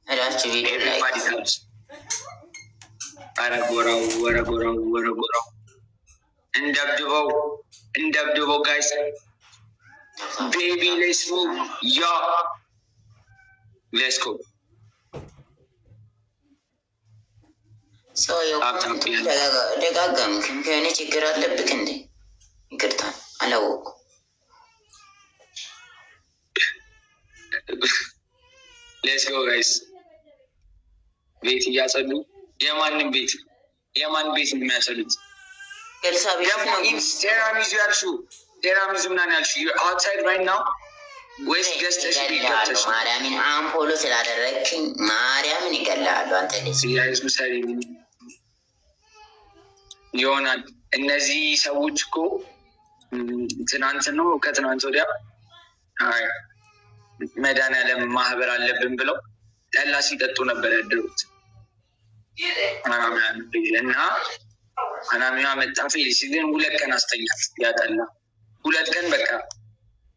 Everybody comes. Wara. Indabdubo, guys. Baby, let's move. Yeah. Let's go. So you ደጋጋም ከኔ ችግር አለብክ እንዴ? ይቅርታ አላወቁ። Let's go, guys. ቤት እያጸዱ የማንን ቤት የሚያጸዱት? ቴራሚዙ ያልሽው ምናምን ያልሽው you're outside right now ወይስ ገዝተሽ ገብተሽ? ማርያምን አምፖሎ ስላደረግኝ ማርያምን ይገላሉ። አንተ ልጅ ይሆናል። እነዚህ ሰዎች እኮ ትናንት ነው ከትናንት ወዲያ መድኃኒዓለም ማህበር አለብን ብለው ጠላ ሲጠጡ ነበር ያደሩት። እና አናሚያ መጣ ፌሊሲ ግን 2 ቀን አስተኛት ያጠላ 2 ቀን በቃ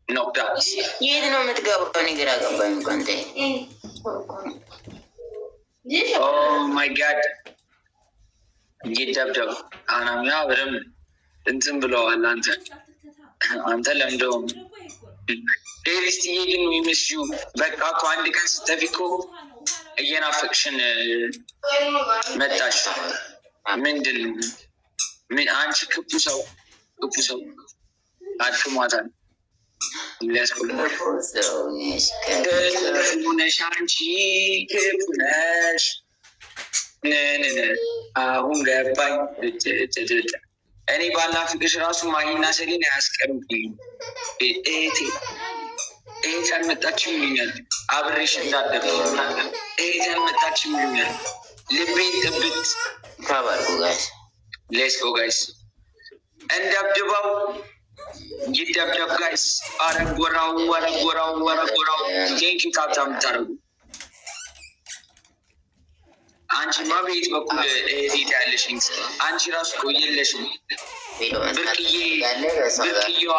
ነው ዳ የት ነው የምትገባው? እኔ ግራ ገባኝ እኮ አንተ። ኦ ማይ ጋድ ይደብደብ አናሚያ በደም እንትን ብለዋል። አንተ ለምደውም ፌሊሲ ግን የሚመስዩ በቃ እኮ አንድ ቀን ስትጠፊ እኮ እየናፈቅሽን መጣሽ። ምንድን ምን አንቺ ክፉ ሰው አድክሟታል። ሊያስቆነሽ አንቺ ክፉ ነሽ። አሁን ገባኝ። እኔ ባላፍቅሽ ራሱ ማሂና ሰሌን አያስቀምጥልኝ። እህቴ አልመጣችም ይሉኛል። አብሬሽ እንዳደር እህቴ አልመጣችም ይሉኛል። ልቤን ጥብት ታባርኩ ጋይስ። ሌትስ ጎ ጋይስ። እንደብድበው ይደብደብ ጋይስ። አረጎራው ቴንኪ ታብታ የምታደርጉ አንቺማ በየት በኩል እህቴ ያለሽ? አንቺ ራሱ እኮ የለሽም። ብርቅዬዋ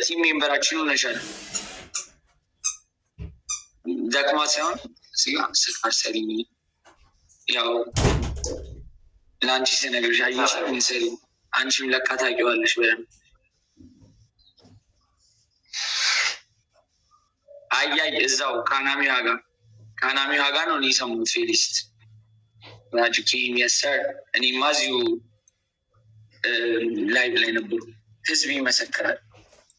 ቲም ሜምበራችን ሆነሻል። ደክማ ሳይሆን ስካር ሰሪ ያው ለአንቺ ስነግርሽ አየሽ ሰሪ አንቺም ለካ ታውቂዋለሽ በደምብ። አያይ እዛው ከአናሚዋ ጋር ነው የሰሙት ፌሊስት ማጂክ የሚያሰር እኔማ እዚሁ ላይቭ ላይ ነበሩ። ህዝብ ይመሰክራል።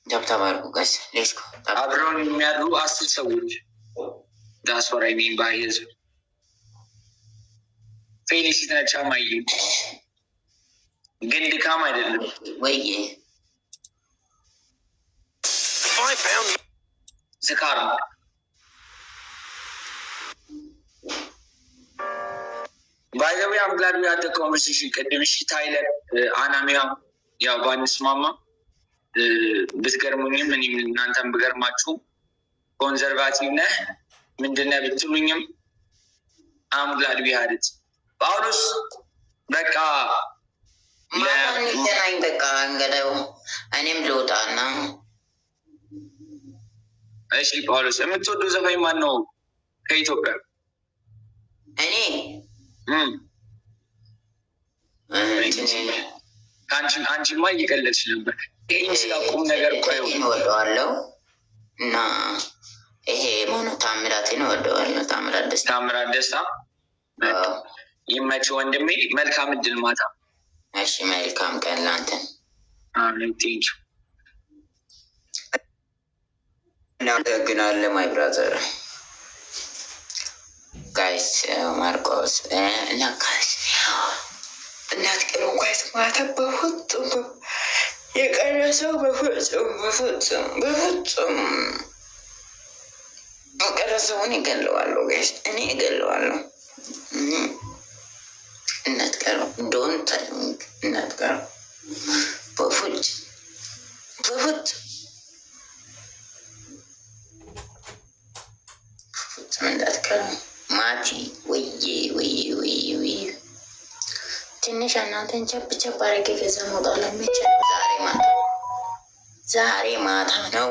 ጀብታባርኩ ጋይስ ሌትስ ጎ። አብረውን የሚያድሩ 10 ሰዎች ዳስወራይ ባይ ህዝብ ፌሊሲት ነቻ ማይ ግን ድካም አይደለም ወይ ስካር ነው። ባይዘዌ አምግላድ ያደ ኮንቨርሴሽን ቅድምሽ ታይለር አናሚያ ያው ባንስማማ ብትገርሙኝም እኔም እናንተን ብገርማችሁ ኮንዘርቫቲቭ ነህ ምንድነው ብትሉኝም አምግላድ ቢያድት ጳውሎስ በቃ ለማንኛውም በቃ እንገዳው እኔም ልውጣና። እሺ ጳውሎስ የምትወደው ዘፋኝ ማን ነው ከኢትዮጵያ? እኔ አንቺማ እየቀለድሽ ነበር። ይህን ስላቁም ነገር እኮ እወደዋለሁ እና ይሄ መሆኑ ታምራትን እወደዋለሁ። ታምራት ደስታ ይመች ወንድሜ። መልካም እድል ማታ። እሺ መልካም ቀን ላንተን። ቴንኪው እናመሰግናለን ማይ ብራዘር ጋይስ። ማርቆስ እና ጋይስ እናትቀሩ ጓይስ ማታ በፍጹም የቀረሰው በፍጹም የቀረሰውን ይገለዋለሁ ጋይስ። እኔ ይገለዋለሁ። እናትቀሩ ዶንት እናትቀሩ በፍጹም እንዳትቀሩ ማቲ ወይ ትንሽ እናንተን ቸብ አድርጌ ከዛ መውጣት ለሚችል ዛሬ ማታ ነው።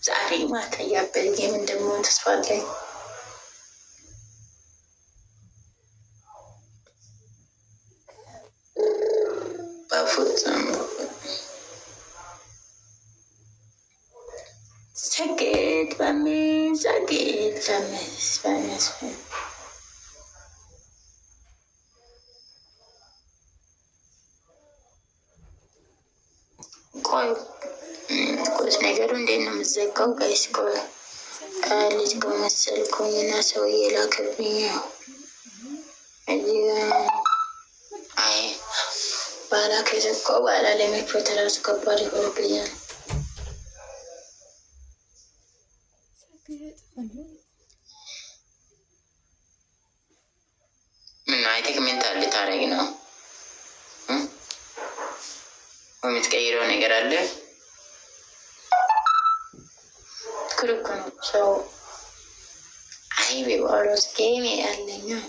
ዛሬ ማታ እያበል ጌም እንደሚሆን ተስፋ አለኝ። sakit panas. ቆይ ነገሩ እንዴት ነው የምትዘጋው? ጋይስ ቆይ ልጅ ከመሰልኩኝ እና ሰውዬ ላከብኝ። አይ ባላ ከዘጋው ባላ ለሚፖት ራሱ ከባድ ይሆንብኛል። ምን አይቴክ ሜንታል ልታረግ ነው? የምትቀይረው ነገር አለ? ክርክ ነው ሰው አይቤ ባሎስ ጌሜ ያለኛል